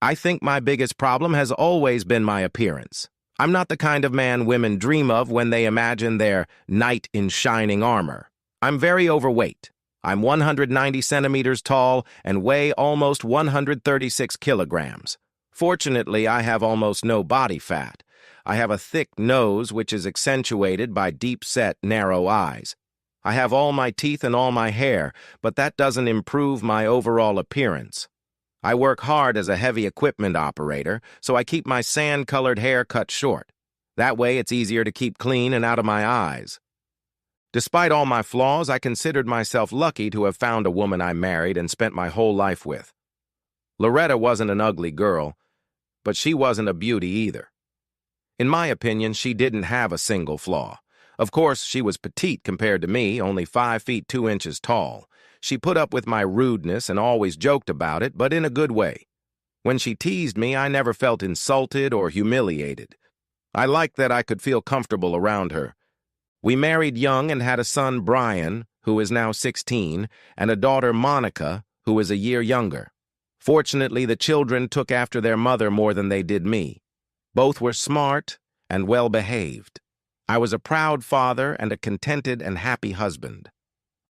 I think my biggest problem has always been my appearance. I'm not the kind of man women dream of when they imagine their knight in shining armor. I'm very overweight. I'm 190 centimeters tall and weigh almost 136 kilograms. Fortunately, I have almost no body fat. I have a thick nose which is accentuated by deep-set, narrow eyes. I have all my teeth and all my hair, but that doesn't improve my overall appearance. I work hard as a heavy equipment operator, so I keep my sand-colored hair cut short. That way it's easier to keep clean and out of my eyes. Despite all my flaws, I considered myself lucky to have found a woman I married and spent my whole life with. Loretta wasn't an ugly girl, but she wasn't a beauty either. In my opinion, she didn't have a single flaw. Of course, she was petite compared to me, only 5 feet 2 inches tall. She put up with my rudeness and always joked about it, but in a good way. When she teased me, I never felt insulted or humiliated. I liked that I could feel comfortable around her. We married young and had a son, Brian, who is now 16, and a daughter, Monica, who is a year younger. Fortunately, the children took after their mother more than they did me. Both were smart and well-behaved. I was a proud father and a contented and happy husband.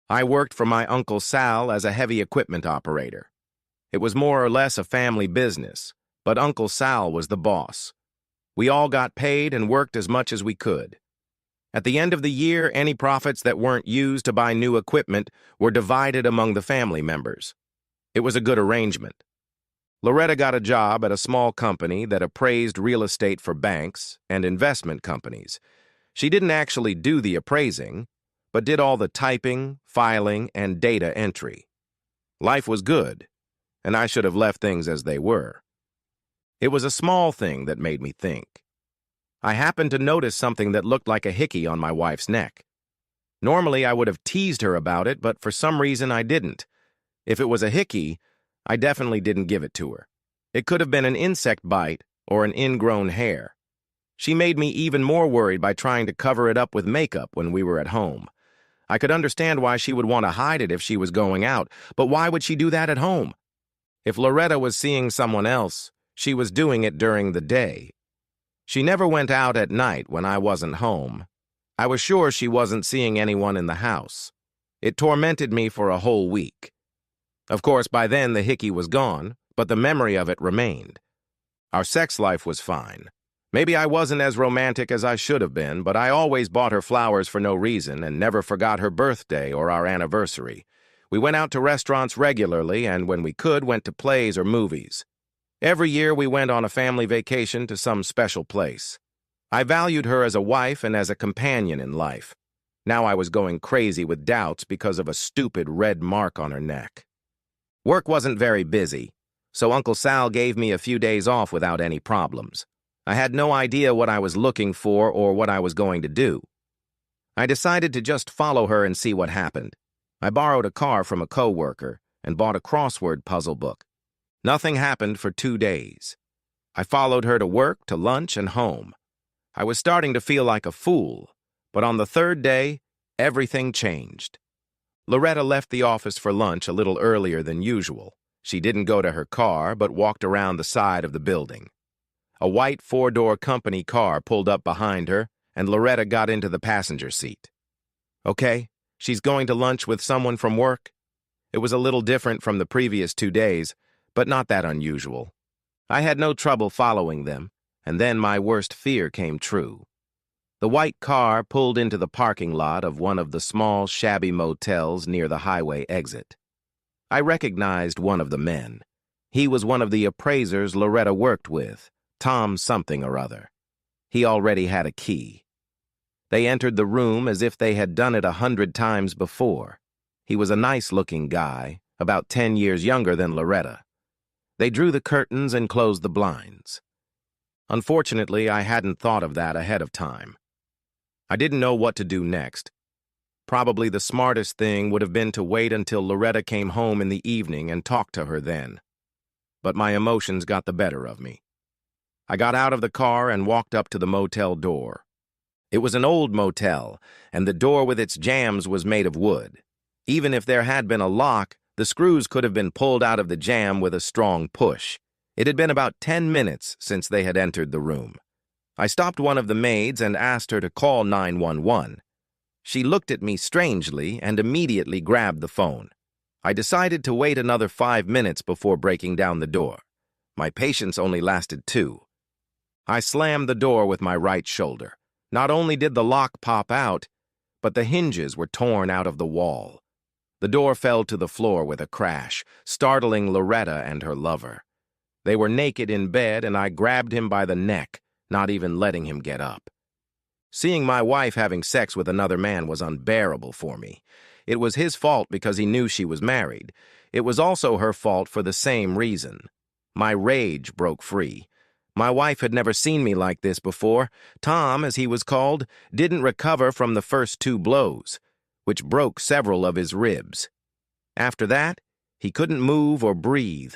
I worked for my Uncle Sal as a heavy equipment operator. It was more or less a family business, but Uncle Sal was the boss. We all got paid and worked as much as we could. At the end of the year, any profits that weren't used to buy new equipment were divided among the family members. It was a good arrangement. Loretta got a job at a small company that appraised real estate for banks and investment companies. She didn't actually do the appraising, but did all the typing, filing, and data entry. Life was good, and I should have left things as they were. It was a small thing that made me think. I happened to notice something that looked like a hickey on my wife's neck. Normally, I would have teased her about it, but for some reason I didn't. If it was a hickey, I definitely didn't give it to her. It could have been an insect bite or an ingrown hair. She made me even more worried by trying to cover it up with makeup when we were at home. I could understand why she would want to hide it if she was going out, but why would she do that at home? If Loretta was seeing someone else, she was doing it during the day. She never went out at night when I wasn't home. I was sure she wasn't seeing anyone in the house. It tormented me for a whole week. Of course, by then the hickey was gone, but the memory of it remained. Our sex life was fine. Maybe I wasn't as romantic as I should have been, but I always bought her flowers for no reason and never forgot her birthday or our anniversary. We went out to restaurants regularly and, when we could, went to plays or movies. Every year we went on a family vacation to some special place. I valued her as a wife and as a companion in life. Now I was going crazy with doubts because of a stupid red mark on her neck. Work wasn't very busy, so Uncle Sal gave me a few days off without any problems. I had no idea what I was looking for or what I was going to do. I decided to just follow her and see what happened. I borrowed a car from a coworker and bought a crossword puzzle book. Nothing happened for 2 days. I followed her to work, to lunch, and home. I was starting to feel like a fool, but on the 3rd day, everything changed. Loretta left the office for lunch a little earlier than usual. She didn't go to her car, but walked around the side of the building. A white 4-door company car pulled up behind her, and Loretta got into the passenger seat. Okay, she's going to lunch with someone from work. It was a little different from the previous 2 days, but not that unusual. I had no trouble following them, and then my worst fear came true. The white car pulled into the parking lot of one of the small, shabby motels near the highway exit. I recognized one of the men. He was one of the appraisers Loretta worked with, Tom something or other. He already had a key. They entered the room as if they had done it 100 times before. He was a nice-looking guy, about 10 years younger than Loretta. They drew the curtains and closed the blinds. Unfortunately, I hadn't thought of that ahead of time. I didn't know what to do next. Probably the smartest thing would have been to wait until Loretta came home in the evening and talk to her then. But my emotions got the better of me. I got out of the car and walked up to the motel door. It was an old motel, and the door with its jambs was made of wood. Even if there had been a lock, the screws could have been pulled out of the jamb with a strong push. It had been about 10 minutes since they had entered the room. I stopped one of the maids and asked her to call 911. She looked at me strangely and immediately grabbed the phone. I decided to wait another 5 minutes before breaking down the door. My patience only lasted 2. I slammed the door with my right shoulder. Not only did the lock pop out, but the hinges were torn out of the wall. The door fell to the floor with a crash, startling Loretta and her lover. They were naked in bed, and I grabbed him by the neck, not even letting him get up. Seeing my wife having sex with another man was unbearable for me. It was his fault because he knew she was married. It was also her fault for the same reason. My rage broke free. My wife had never seen me like this before. Tom, as he was called, didn't recover from the first 2 blows, which broke several of his ribs. After that, he couldn't move or breathe.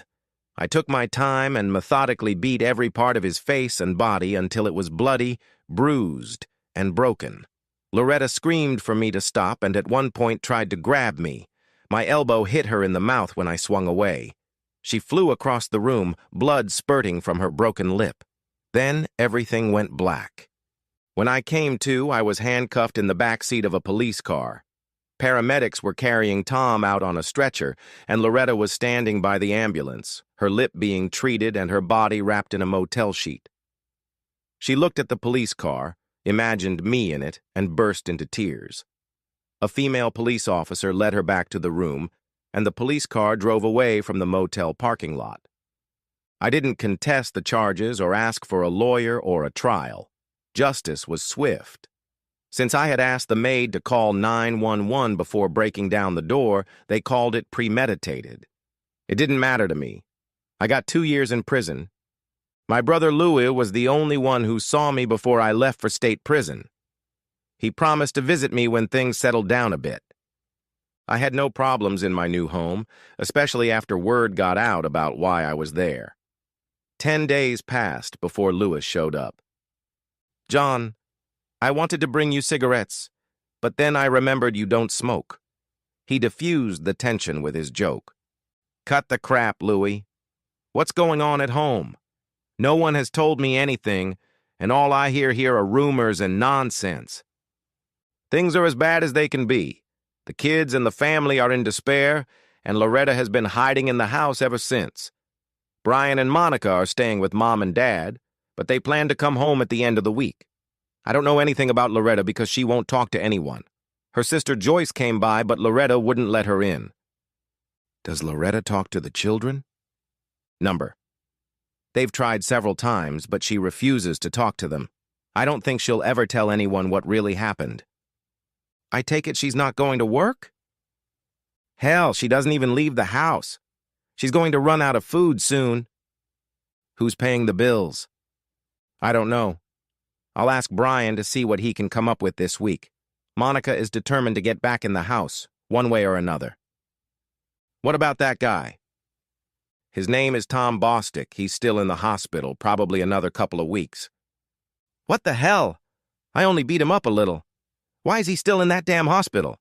I took my time and methodically beat every part of his face and body until it was bloody, bruised, and broken. Loretta screamed for me to stop and at one point tried to grab me. My elbow hit her in the mouth when I swung away. She flew across the room, blood spurting from her broken lip. Then everything went black. When I came to, I was handcuffed in the back seat of a police car. Paramedics were carrying Tom out on a stretcher, and Loretta was standing by the ambulance, her lip being treated and her body wrapped in a motel sheet. She looked at the police car, imagined me in it, and burst into tears. A female police officer led her back to the room, and the police car drove away from the motel parking lot. I didn't contest the charges or ask for a lawyer or a trial. Justice was swift. Since I had asked the maid to call 911 before breaking down the door, they called it premeditated. It didn't matter to me. I got 2 years in prison. My brother Louis was the only one who saw me before I left for state prison. He promised to visit me when things settled down a bit. I had no problems in my new home, especially after word got out about why I was there. 10 days passed before Louis showed up. "John, I wanted to bring you cigarettes, but then I remembered you don't smoke." He diffused the tension with his joke. "Cut the crap, Louis. What's going on at home? No one has told me anything, and all I hear here are rumors and nonsense. Things are as bad as they can be. The kids and the family are in despair, and Loretta has been hiding in the house ever since. Brian and Monica are staying with Mom and Dad, but they plan to come home at the end of the week. I don't know anything about Loretta because she won't talk to anyone. Her sister Joyce came by, but Loretta wouldn't let her in." "Does Loretta talk to the children?" "Number. They've tried several times, but she refuses to talk to them. I don't think she'll ever tell anyone what really happened." "I take it she's not going to work?" "Hell, she doesn't even leave the house. She's going to run out of food soon." "Who's paying the bills?" "I don't know. I'll ask Brian to see what he can come up with this week. Monica is determined to get back in the house, one way or another." "What about that guy?" "His name is Tom Bostick. He's still in the hospital, probably another couple of weeks." "What the hell? I only beat him up a little. Why is he still in that damn hospital?"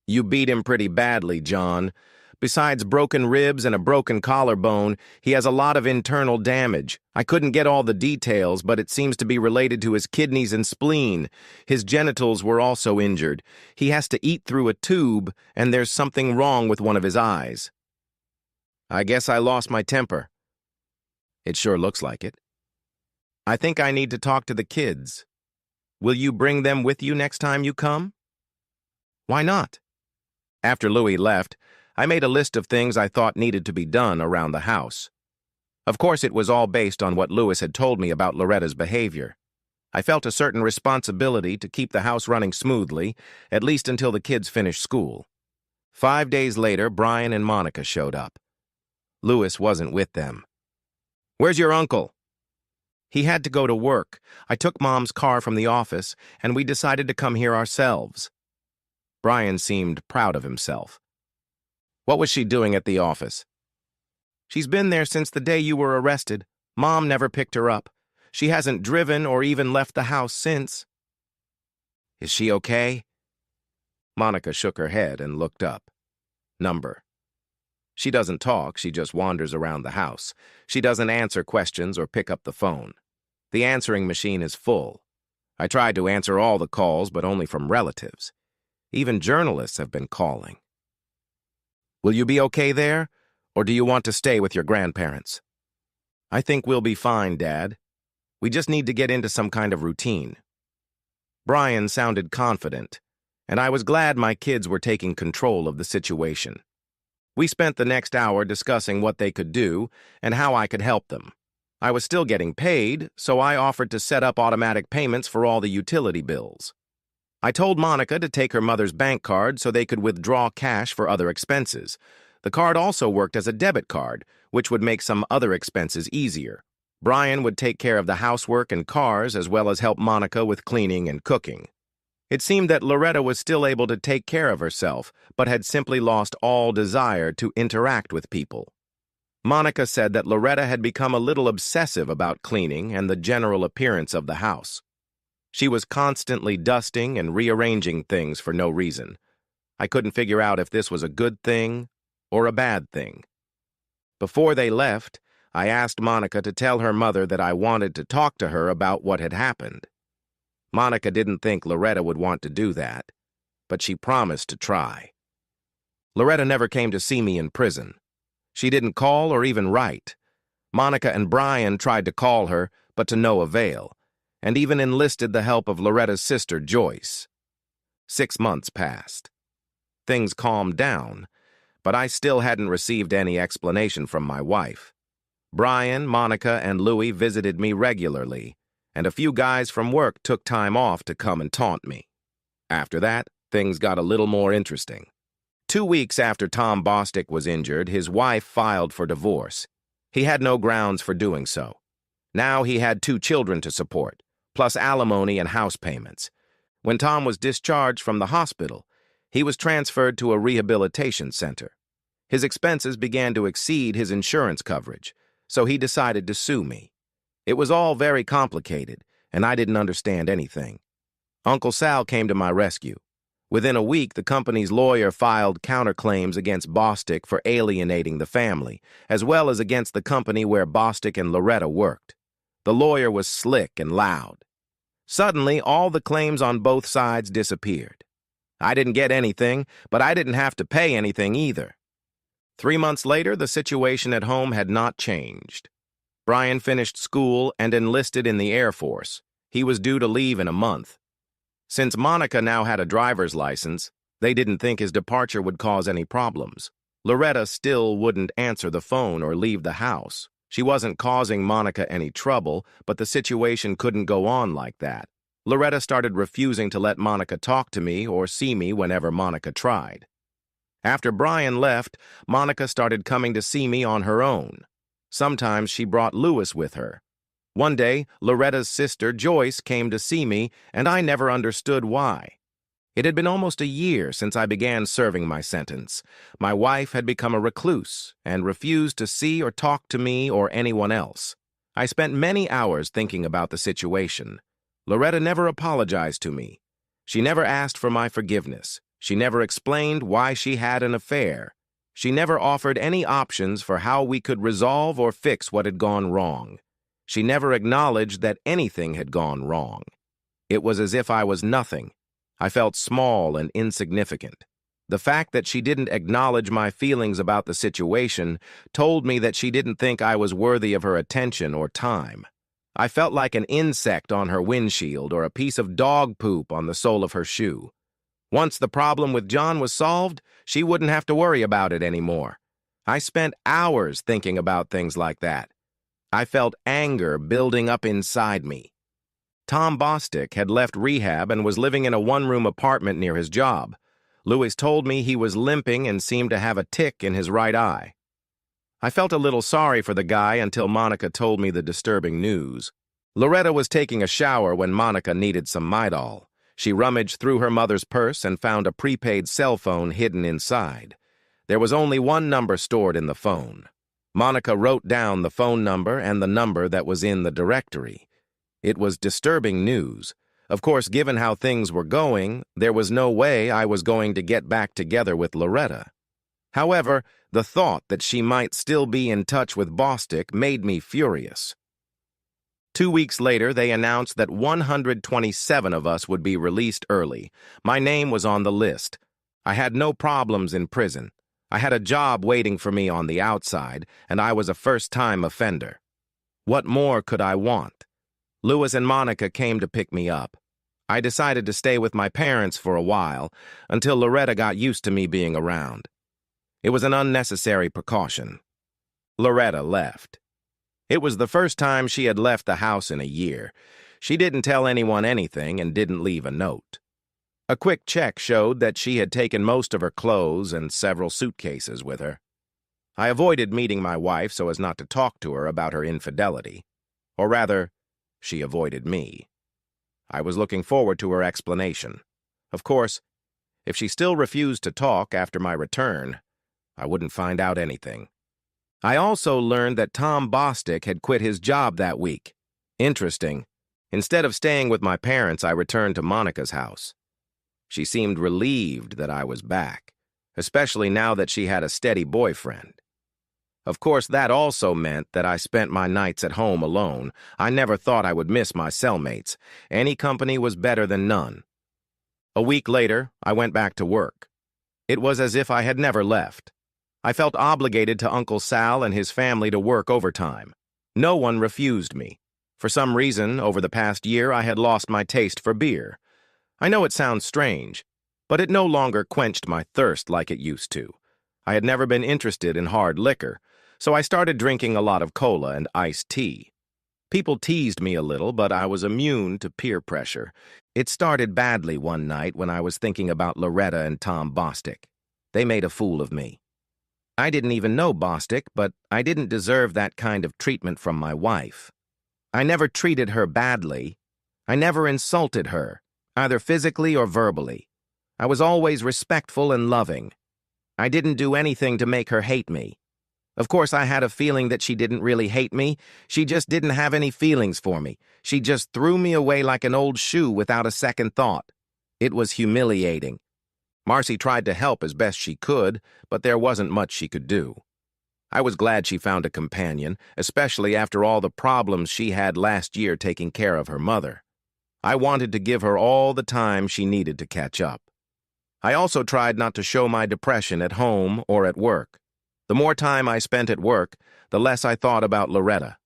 "You beat him pretty badly, John. Besides broken ribs and a broken collarbone, he has a lot of internal damage. I couldn't get all the details, but it seems to be related to his kidneys and spleen. His genitals were also injured. He has to eat through a tube, and there's something wrong with one of his eyes." "I guess I lost my temper." "It sure looks like it." "I think I need to talk to the kids. Will you bring them with you next time you come?" "Why not?" After Louis left, I made a list of things I thought needed to be done around the house. Of course, it was all based on what Louis had told me about Loretta's behavior. I felt a certain responsibility to keep the house running smoothly, at least until the kids finished school. 5 days later, Brian and Monica showed up. Louis wasn't with them. "Where's your uncle?" "He had to go to work. I took Mom's car from the office, and we decided to come here ourselves." Brian seemed proud of himself. "What was she doing at the office?" "She's been there since the day you were arrested. Mom never picked her up. She hasn't driven or even left the house since." "Is she okay?" Monica shook her head and looked up. Number. She doesn't talk, she just wanders around the house. She doesn't answer questions or pick up the phone. The answering machine is full. I tried to answer all the calls, but only from relatives. Even journalists have been calling. Will you be okay there, or do you want to stay with your grandparents? I think we'll be fine, Dad. We just need to get into some kind of routine. Brian sounded confident, and I was glad my kids were taking control of the situation. We spent the next hour discussing what they could do and how I could help them. I was still getting paid, so I offered to set up automatic payments for all the utility bills. I told Monica to take her mother's bank card so they could withdraw cash for other expenses. The card also worked as a debit card, which would make some other expenses easier. Brian would take care of the housework and cars as well as help Monica with cleaning and cooking. It seemed that Loretta was still able to take care of herself, but had simply lost all desire to interact with people. Monica said that Loretta had become a little obsessive about cleaning and the general appearance of the house. She was constantly dusting and rearranging things for no reason. I couldn't figure out if this was a good thing or a bad thing. Before they left, I asked Monica to tell her mother that I wanted to talk to her about what had happened. Monica didn't think Loretta would want to do that, but she promised to try. Loretta never came to see me in prison. She didn't call or even write. Monica and Brian tried to call her, but to no avail, and even enlisted the help of Loretta's sister, Joyce. 6 months passed. Things calmed down, but I still hadn't received any explanation from my wife. Brian, Monica, and Louie visited me regularly, and a few guys from work took time off to come and taunt me. After that, things got a little more interesting. 2 weeks after Tom Bostic was injured, his wife filed for divorce. He had no grounds for doing so. Now he had 2 children to support, plus alimony and house payments. When Tom was discharged from the hospital, he was transferred to a rehabilitation center. His expenses began to exceed his insurance coverage, so he decided to sue me. It was all very complicated, and I didn't understand anything. Uncle Sal came to my rescue. Within a week, the company's lawyer filed counterclaims against Bostic for alienating the family, as well as against the company where Bostic and Loretta worked. The lawyer was slick and loud. Suddenly, all the claims on both sides disappeared. I didn't get anything, but I didn't have to pay anything either. 3 months later, the situation at home had not changed. Brian finished school and enlisted in the Air Force. He was due to leave in a month. Since Monica now had a driver's license, they didn't think his departure would cause any problems. Loretta still wouldn't answer the phone or leave the house. She wasn't causing Monica any trouble, but the situation couldn't go on like that. Loretta started refusing to let Monica talk to me or see me whenever Monica tried. After Brian left, Monica started coming to see me on her own. Sometimes she brought Louis with her. One day, Loretta's sister, Joyce, came to see me, and I never understood why. It had been almost a year since I began serving my sentence. My wife had become a recluse and refused to see or talk to me or anyone else. I spent many hours thinking about the situation. Loretta never apologized to me. She never asked for my forgiveness. She never explained why she had an affair. She never offered any options for how we could resolve or fix what had gone wrong. She never acknowledged that anything had gone wrong. It was as if I was nothing. I felt small and insignificant. The fact that she didn't acknowledge my feelings about the situation told me that she didn't think I was worthy of her attention or time. I felt like an insect on her windshield or a piece of dog poop on the sole of her shoe. Once the problem with John was solved, she wouldn't have to worry about it anymore. I spent hours thinking about things like that. I felt anger building up inside me. Tom Bostic had left rehab and was living in a one-room apartment near his job. Louis told me he was limping and seemed to have a tick in his right eye. I felt a little sorry for the guy until Monica told me the disturbing news. Loretta was taking a shower when Monica needed some Midol. She rummaged through her mother's purse and found a prepaid cell phone hidden inside. There was only one number stored in the phone. Monica wrote down the phone number and the number that was in the directory. It was disturbing news. Of course, given how things were going, there was no way I was going to get back together with Loretta. However, the thought that she might still be in touch with Bostic made me furious. 2 weeks later, they announced that 127 of us would be released early. My name was on the list. I had no problems in prison. I had a job waiting for me on the outside, and I was a first-time offender. What more could I want? Louis and Monica came to pick me up. I decided to stay with my parents for a while, until Loretta got used to me being around. It was an unnecessary precaution. Loretta left. It was the first time she had left the house in a year. She didn't tell anyone anything and didn't leave a note. A quick check showed that she had taken most of her clothes and several suitcases with her. I avoided meeting my wife so as not to talk to her about her infidelity. Or rather, she avoided me. I was looking forward to her explanation. Of course, if she still refused to talk after my return, I wouldn't find out anything. I also learned that Tom Bostic had quit his job that week. Interesting. Instead of staying with my parents, I returned to Monica's house. She seemed relieved that I was back, especially now that she had a steady boyfriend. Of course, that also meant that I spent my nights at home alone. I never thought I would miss my cellmates. Any company was better than none. A week later, I went back to work. It was as if I had never left. I felt obligated to Uncle Sal and his family to work overtime. No one refused me. For some reason, over the past year, I had lost my taste for beer. I know it sounds strange, but it no longer quenched my thirst like it used to. I had never been interested in hard liquor, so I started drinking a lot of cola and iced tea. People teased me a little, but I was immune to peer pressure. It started badly one night when I was thinking about Loretta and Tom Bostic. They made a fool of me. I didn't even know Bostic, but I didn't deserve that kind of treatment from my wife. I never treated her badly. I never insulted her, either physically or verbally. I was always respectful and loving. I didn't do anything to make her hate me. Of course, I had a feeling that she didn't really hate me. She just didn't have any feelings for me. She just threw me away like an old shoe without a second thought. It was humiliating. Marcy tried to help as best she could, but there wasn't much she could do. I was glad she found a companion, especially after all the problems she had last year taking care of her mother. I wanted to give her all the time she needed to catch up. I also tried not to show my depression at home or at work. The more time I spent at work, the less I thought about Loretta.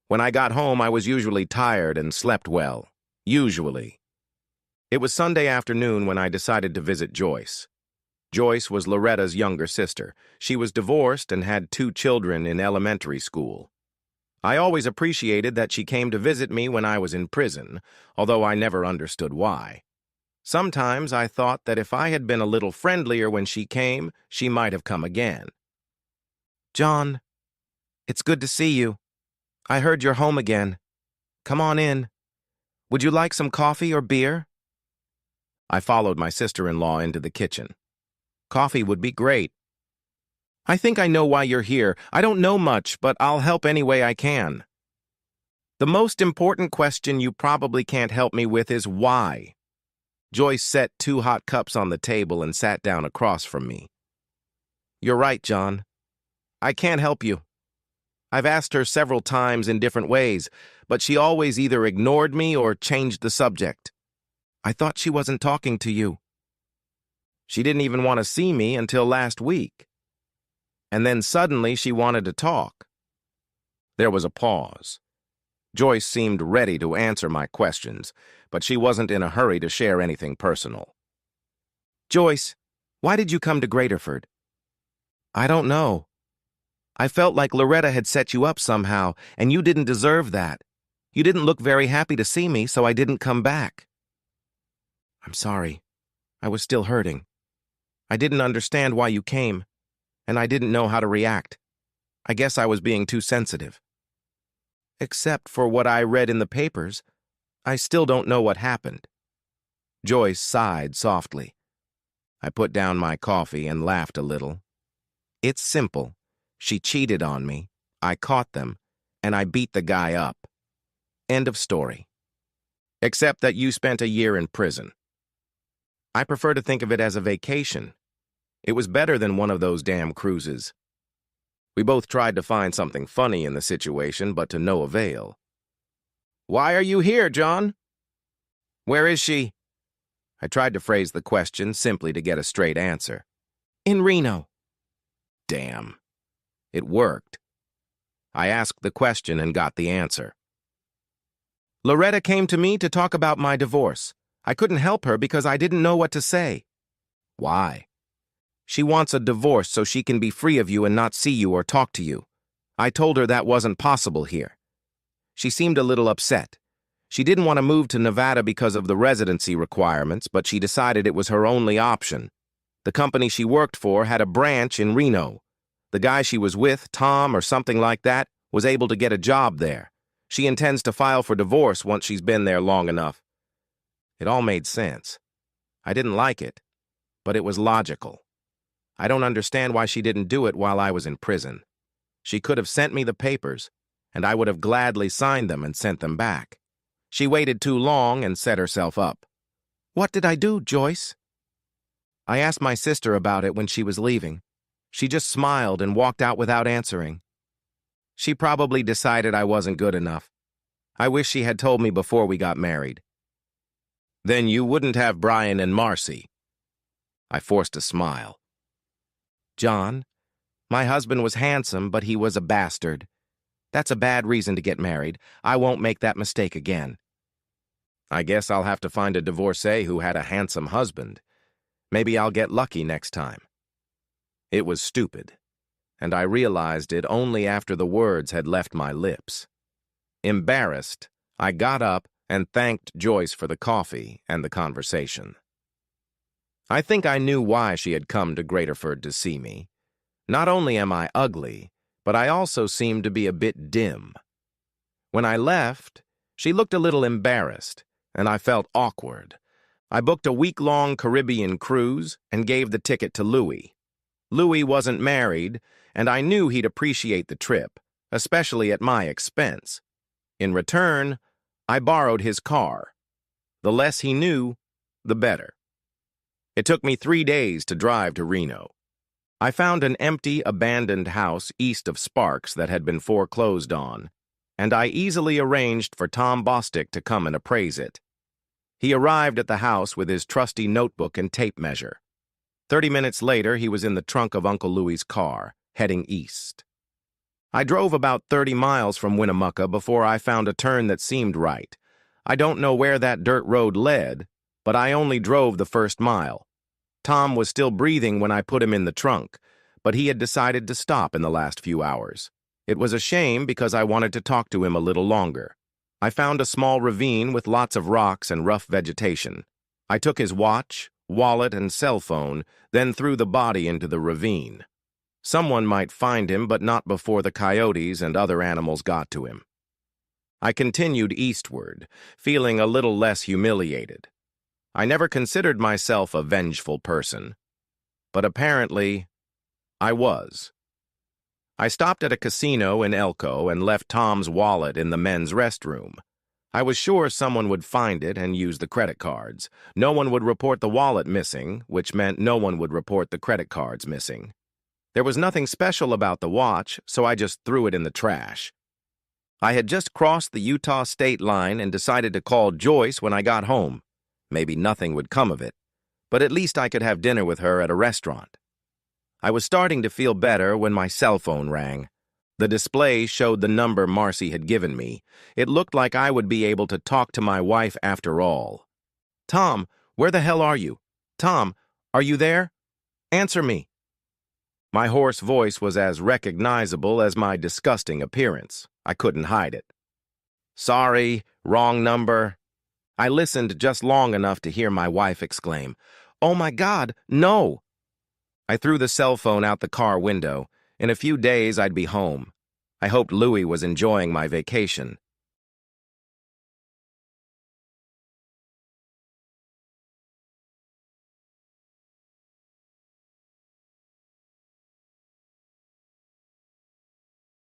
When I got home, I was usually tired and slept well. Usually. It was Sunday afternoon when I decided to visit Joyce. Joyce was Loretta's younger sister. She was divorced and had 2 children in elementary school. I always appreciated that she came to visit me when I was in prison, although I never understood why. Sometimes I thought that if I had been a little friendlier when she came, she might have come again. "John, it's good to see you. I heard you're home again. Come on in. Would you like some coffee or beer?" I followed my sister-in-law into the kitchen. "Coffee would be great." "I think I know why you're here. I don't know much, but I'll help any way I can." "The most important question you probably can't help me with is why." Joyce set 2 hot cups on the table and sat down across from me. "You're right, John. I can't help you. I've asked her several times in different ways, but she always either ignored me or changed the subject. I thought she wasn't talking to you. She didn't even want to see me until last week. And then suddenly she wanted to talk." There was a pause. Joyce seemed ready to answer my questions, but she wasn't in a hurry to share anything personal. "Joyce, why did you come to Graterford?" "I don't know. I felt like Loretta had set you up somehow, and you didn't deserve that. You didn't look very happy to see me, so I didn't come back." "I'm sorry. I was still hurting. I didn't understand why you came, and I didn't know how to react. I guess I was being too sensitive. Except for what I read in the papers, I still don't know what happened." Joyce sighed softly. I put down my coffee and laughed a little. "It's simple. She cheated on me, I caught them, and I beat the guy up. End of story. Except that you spent a year in prison. I prefer to think of it as a vacation. It was better than one of those damn cruises. We both tried to find something funny in the situation, but to no avail. "Why are you here, John?" "Where is she?" I tried to phrase the question simply to get a straight answer. "In Reno." Damn. It worked. I asked the question and got the answer. "Loretta came to me to talk about my divorce. I couldn't help her because I didn't know what to say." "Why?" "She wants a divorce so she can be free of you and not see you or talk to you. I told her that wasn't possible here." She seemed a little upset. She didn't want to move to Nevada because of the residency requirements, but she decided it was her only option. The company she worked for had a branch in Reno. The guy she was with, Tom or something like that, was able to get a job there. She intends to file for divorce once she's been there long enough. It all made sense. I didn't like it, but it was logical. I don't understand why she didn't do it while I was in prison. She could have sent me the papers, and I would have gladly signed them and sent them back. She waited too long and set herself up. "What did I do, Joyce?" I asked my sister about it when she was leaving. She just smiled and walked out without answering. She probably decided I wasn't good enough. I wish she had told me before we got married. "Then you wouldn't have Brian and Marcy." I forced a smile. "John, my husband was handsome, but he was a bastard. That's a bad reason to get married. I won't make that mistake again." "I guess I'll have to find a divorcee who had a handsome husband. Maybe I'll get lucky next time." It was stupid, and I realized it only after the words had left my lips. Embarrassed, I got up and thanked Joyce for the coffee and the conversation. I think I knew why she had come to Graterford to see me. Not only am I ugly, but I also seemed to be a bit dim. When I left, she looked a little embarrassed, and I felt awkward. I booked a week-long Caribbean cruise and gave the ticket to Louis. Louis wasn't married, and I knew he'd appreciate the trip, especially at my expense. In return, I borrowed his car. The less he knew, the better. It took me 3 days to drive to Reno. I found an empty, abandoned house east of Sparks that had been foreclosed on, and I easily arranged for Tom Bostick to come and appraise it. He arrived at the house with his trusty notebook and tape measure. 30 minutes later, he was in the trunk of Uncle Louie's car, heading east. I drove about 30 miles from Winnemucca before I found a turn that seemed right. I don't know where that dirt road led, but I only drove the first mile. Tom was still breathing when I put him in the trunk, but he had decided to stop in the last few hours. It was a shame because I wanted to talk to him a little longer. I found a small ravine with lots of rocks and rough vegetation. I took his watch, wallet, and cell phone, then threw the body into the ravine. Someone might find him, but not before the coyotes and other animals got to him. I continued eastward, feeling a little less humiliated. I never considered myself a vengeful person, but apparently I was. I stopped at a casino in Elko and left Tom's wallet in the men's restroom. I was sure someone would find it and use the credit cards. No one would report the wallet missing, which meant no one would report the credit cards missing. There was nothing special about the watch, so I just threw it in the trash. I had just crossed the Utah state line and decided to call Joyce when I got home. Maybe nothing would come of it, but at least I could have dinner with her at a restaurant. I was starting to feel better when my cell phone rang. The display showed the number Marcy had given me. It looked like I would be able to talk to my wife after all. "Tom, where the hell are you? Tom, are you there? Answer me." My hoarse voice was as recognizable as my disgusting appearance. I couldn't hide it. "Sorry, wrong number." I listened just long enough to hear my wife exclaim, "Oh my God, no!" I threw the cell phone out the car window. In a few days, I'd be home. I hoped Louis was enjoying my vacation.